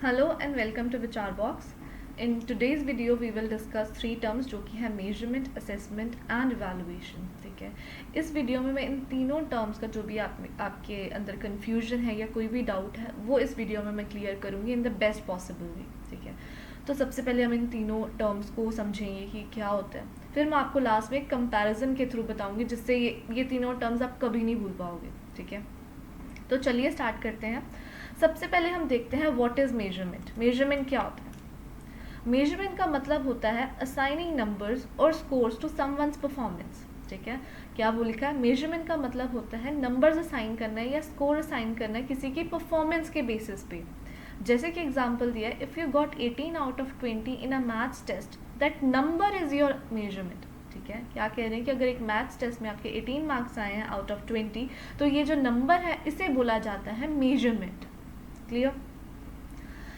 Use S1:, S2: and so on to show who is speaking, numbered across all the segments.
S1: Hello and welcome to Vichar box. In today's video we will discuss 3 terms जो कि है measurement, assessment and evaluation. ठीक है, इस वीडियो में मैं इन तीनों टर्म्स का जो भी आपके अंदर कन्फ्यूजन है या कोई भी डाउट है वो इस वीडियो में मैं क्लियर करूँगी in the best possible way. ठीक है, तो सबसे पहले हम इन तीनों टर्म्स को समझेंगे कि क्या होता है, फिर मैं आपको लास्ट में एक कंपैरिजन के थ्रू बताऊँगी जिससे ये तीनों टर्म्स आप कभी नहीं भूल पाओगे। ठीक है, तो चलिए स्टार्ट करते हैं। सबसे पहले हम देखते हैं व्हाट इज मेजरमेंट। मेजरमेंट क्या होता है? मेजरमेंट का मतलब होता है असाइनिंग नंबर्स और स्कोर्स टू समवन्स परफॉर्मेंस। ठीक है, क्या वो लिखा है? मेजरमेंट का मतलब होता है नंबर्स असाइन करना है या स्कोर असाइन करना है किसी की परफॉर्मेंस के बेसिस पे। जैसे कि एग्जांपल दिया है, if you got 18 out of 20 in a maths test, that number is your measurement. ठीक है, क्या कह रहे हैं कि अगर एक मैथ्स टेस्ट में आपके 18 मार्क्स आए हैं आउट ऑफ 20, तो ये जो नंबर है इसे बोला जाता है measurement. Clear?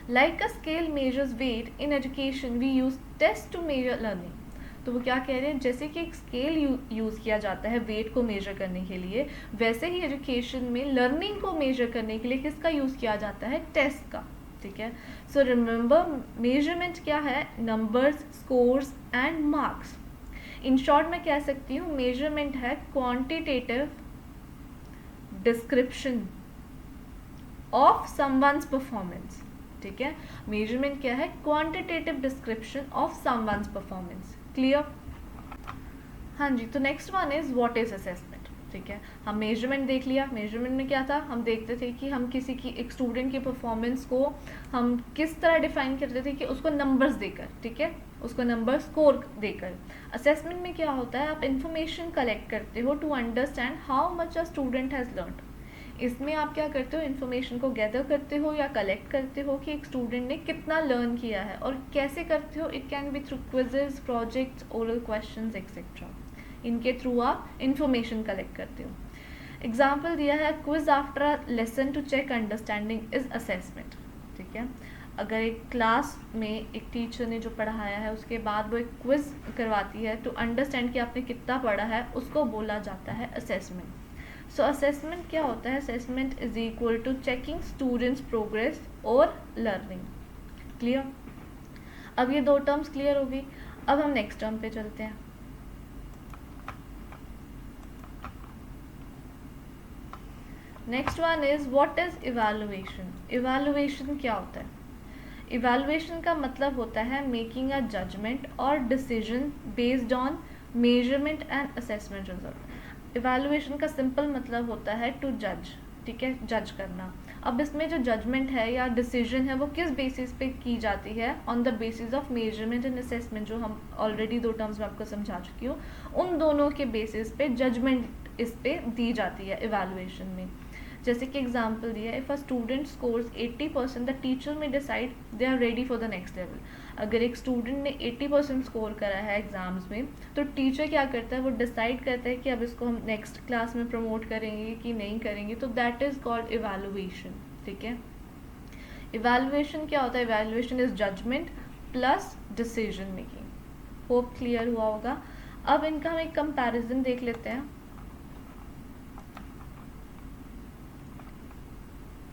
S1: Like a scale measures weight in education we use test to measure learning. तो वो क्या कह रहे हैं, जैसे कि एक स्केल यूज़ किया जाता है वेट को मेजर करने के लिए, वैसे ही एजुकेशन में लर्निंग को मेजर करने के लिए किसका यूज़ किया जाता है? टेस्ट का। ठीक है, सो रिमेंबर मेजरमेंट क्या है? Numbers, scores and marks. In short मैं कह सकती हूँ मेजरमेंट है quantitative description of someone's performance. ठीक है, मेजरमेंट क्या है? Quantitative description of someone's performance. Clear? हाँ जी, तो next one is what is assessment. ठीक है, हम मेजरमेंट देख लिया। मेजरमेंट में क्या था? हम देखते थे कि हम किसी की एक स्टूडेंट की परफॉर्मेंस को हम किस तरह डिफाइन करते थे कि उसको नंबर्स देकर, ठीक है, उसको नंबर स्कोर देकर। असेसमेंट में क्या होता है? आप इंफॉर्मेशन कलेक्ट करते हो to understand how much a student has learned. इसमें आप क्या करते हो? इन्फॉर्मेशन को गैदर करते हो या कलेक्ट करते हो कि एक स्टूडेंट ने कितना लर्न किया है, और कैसे करते हो? It can be through quizzes, projects, oral questions etcetera. इनके थ्रू आप इंफॉर्मेशन कलेक्ट करते हो। एग्जाम्पल दिया है, quiz after a lesson to check understanding is assessment. ठीक है, अगर एक क्लास में एक टीचर ने जो पढ़ाया है उसके बाद वो एक क्विज करवाती है टू अंडरस्टैंड कि आपने कितना पढ़ा है, उसको बोला जाता है असेसमेंट। सो असेसमेंट क्या होता है? Assessment is equal to checking students progress और लर्निंग। क्लियर? अब ये दो टर्म्स क्लियर हो गई। अब हम नेक्स्ट टर्म पे चलते हैं। Next one is what is evaluation. Evaluation क्या होता है? इवैल्यूएशन का मतलब होता है मेकिंग अ जजमेंट और decision based on measurement and assessment result. Evaluation का सिंपल मतलब होता है टू जज। ठीक है, जज करना। अब इसमें जो जजमेंट है या डिसीजन है वो किस बेसिस पे की जाती है? On the basis of measurement and assessment, जो हम ऑलरेडी दो टर्म्स में आपको समझा चुकी हूँ। उन दोनों के बेसिस पे जजमेंट इस पे दी जाती है इवैल्यूएशन में। जैसे कि एग्जाम्पल दिया है, if a student scores 80%, the teacher may decide they are ready for the next level. अगर एक स्टूडेंट ने 80% स्कोर करा है एग्जाम्स में, तो टीचर क्या करता है? वो डिसाइड करता है कि अब इसको हम नेक्स्ट क्लास में प्रमोट करेंगे कि नहीं करेंगे। तो दैट इज कॉल्ड इवैल्यूएशन। ठीक है, इवैल्यूएशन क्या होता है? Evaluation is judgement plus decision making. Hope clear हुआ होगा। अब इनका हम एक कंपैरिजन देख लेते हैं।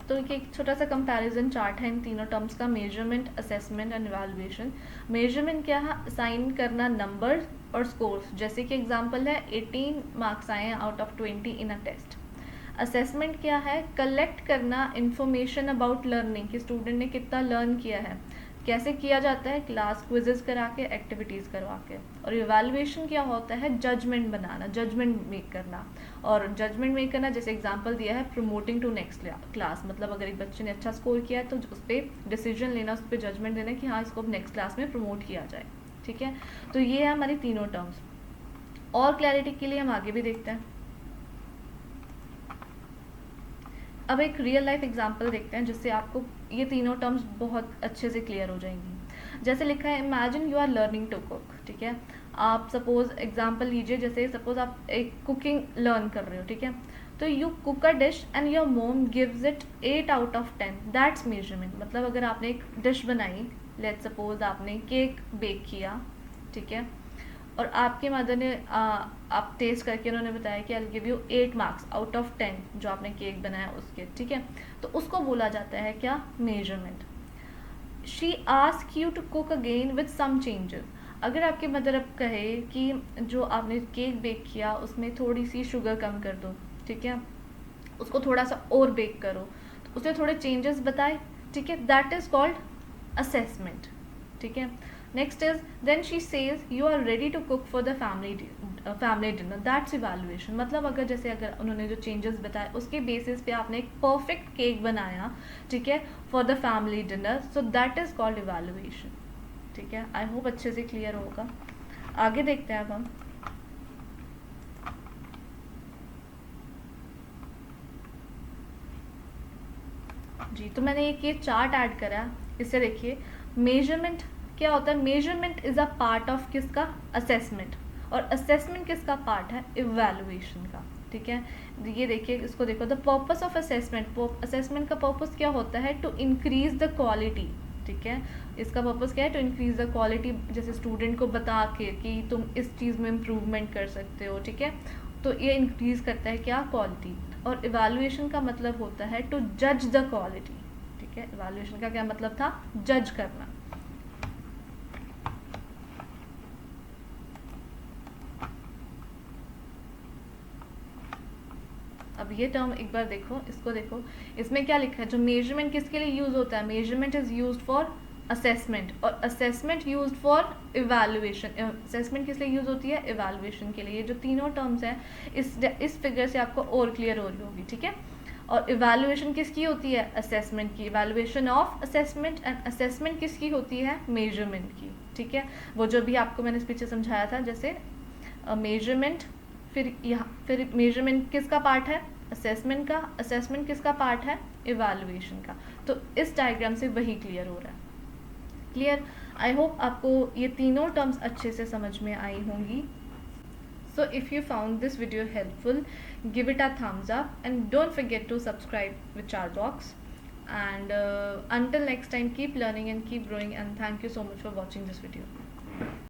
S1: तो एक छोटा सा कंपैरिजन चार्ट है इन तीनों टर्म्स का, measurement, assessment and evaluation. Measurement क्या है? असाइन करना नंबर और स्कोर्स। जैसे कि एग्जांपल है 18 मार्क्स आए हैं out of 20 in a test. Assessment क्या है? कलेक्ट करना इंफॉर्मेशन अबाउट लर्निंग, कि स्टूडेंट ने कितना लर्न किया है। कैसे किया जाता है? क्लास क्विजेज करा के, एक्टिविटीज़ करवा के। और इवैल्यूएशन क्या होता है? जजमेंट बनाना, जजमेंट मेक करना। और जजमेंट मेक करना, जैसे एग्जांपल दिया है प्रमोटिंग टू नेक्स्ट क्लास, मतलब अगर एक बच्चे ने अच्छा स्कोर किया है तो उस पर डिसीजन लेना, उस पर जजमेंट देना कि हाँ इसको अब नेक्स्ट क्लास में प्रमोट किया जाए। ठीक है, तो ये है हमारी तीनों टर्म्स। और क्लैरिटी के लिए हम आगे भी देखते हैं। अब एक रियल लाइफ एग्जांपल देखते हैं जिससे आपको ये तीनों टर्म्स बहुत अच्छे से क्लियर हो जाएंगी। जैसे लिखा है, imagine you are learning to cook. ठीक है, आप सपोज एग्जांपल लीजिए, जैसे सपोज आप एक कुकिंग लर्न कर रहे हो। ठीक है, तो you cook a dish and your mom gives it 8 out of 10, that's measurement. मतलब अगर आपने एक डिश बनाई, लेट्स सपोज आपने केक बेक किया, ठीक है, और आपकी मदर ने आप टेस्ट करके उन्होंने बताया कि I give you 8 marks out of 10 जो आपने केक बनाया उसके। ठीक है, तो उसको बोला जाता है क्या? Measurement. She ask you to cook again with some changes. अगर आपकी मदर अब कहे कि जो आपने केक बेक किया उसमें थोड़ी सी शुगर कम कर दो, ठीक है, उसको थोड़ा सा और बेक करो, तो उसने थोड़े चेंजेस बताए, ठीक है, दैट इज कॉल्ड असेसमेंट, ठीक है। Next is then she says you are ready to cook for the family dinner, that's evaluation. मतलब अगर जैसे अगर उन्होंने जो चेंजेस बताए उसके बेसिस पे आपने एक परफेक्ट केक बनाया, ठीक है, for the family dinner, so that is called evaluation, ठीक है। आई होप अच्छे से क्लियर होगा। आगे देखते हैं अब हम। जी, तो मैंने एक ये चार्ट ऐड करा, इससे देखिए मेजरमेंट क्या होता है। Measurement is a part of किसका, असेसमेंट, और असेसमेंट किसका पार्ट है, इवैल्यूएशन का, ठीक है। ये देखिए, इसको देखो, the purpose of assessment, assessment का पर्पस क्या होता है, टू इंक्रीज द क्वालिटी, ठीक है। इसका पर्पस क्या है, टू इंक्रीज द क्वालिटी, जैसे स्टूडेंट को बता के कि तुम इस चीज़ में इम्प्रूवमेंट कर सकते हो, ठीक है, तो ये इंक्रीज करता है क्या, क्वालिटी। और इवैल्यूएशन का मतलब होता है टू जज द क्वालिटी, ठीक है। इवैल्यूएशन का क्या मतलब था, जज करना। अब ये टर्म एक बार देखो, इसको देखो, इसमें क्या लिखा है, जो मेजरमेंट किसके लिए यूज होता है, measurement is used for assessment, और assessment used for evaluation. Assessment किस लिए यूज होती है, इवैल्यूएशन के लिए। ये जो तीनों टर्म्स हैं इस फिगर से आपको और क्लियर हो रही होगी, ठीक है। और इवैल्यूएशन किसकी होती है, असेसमेंट की। Evaluation of assessment, and assessment किसकी होती है, मेजरमेंट की, ठीक है। वो जो भी आपको मैंने इस पीछे समझाया था, जैसे मेजरमेंट, फिर मेजरमेंट किसका पार्ट है, असेसमेंट का, असेसमेंट किसका पार्ट है, इवैल्यूएशन का। तो इस डायग्राम से वही क्लियर हो रहा है। क्लियर, आई होप आपको ये तीनों टर्म्स अच्छे से समझ में आई होंगी। So if you found this video helpful, give it a thumbs up and don't forget to subscribe with Charbox. And until next time, keep learning and keep growing, and thank you so much for watching this video.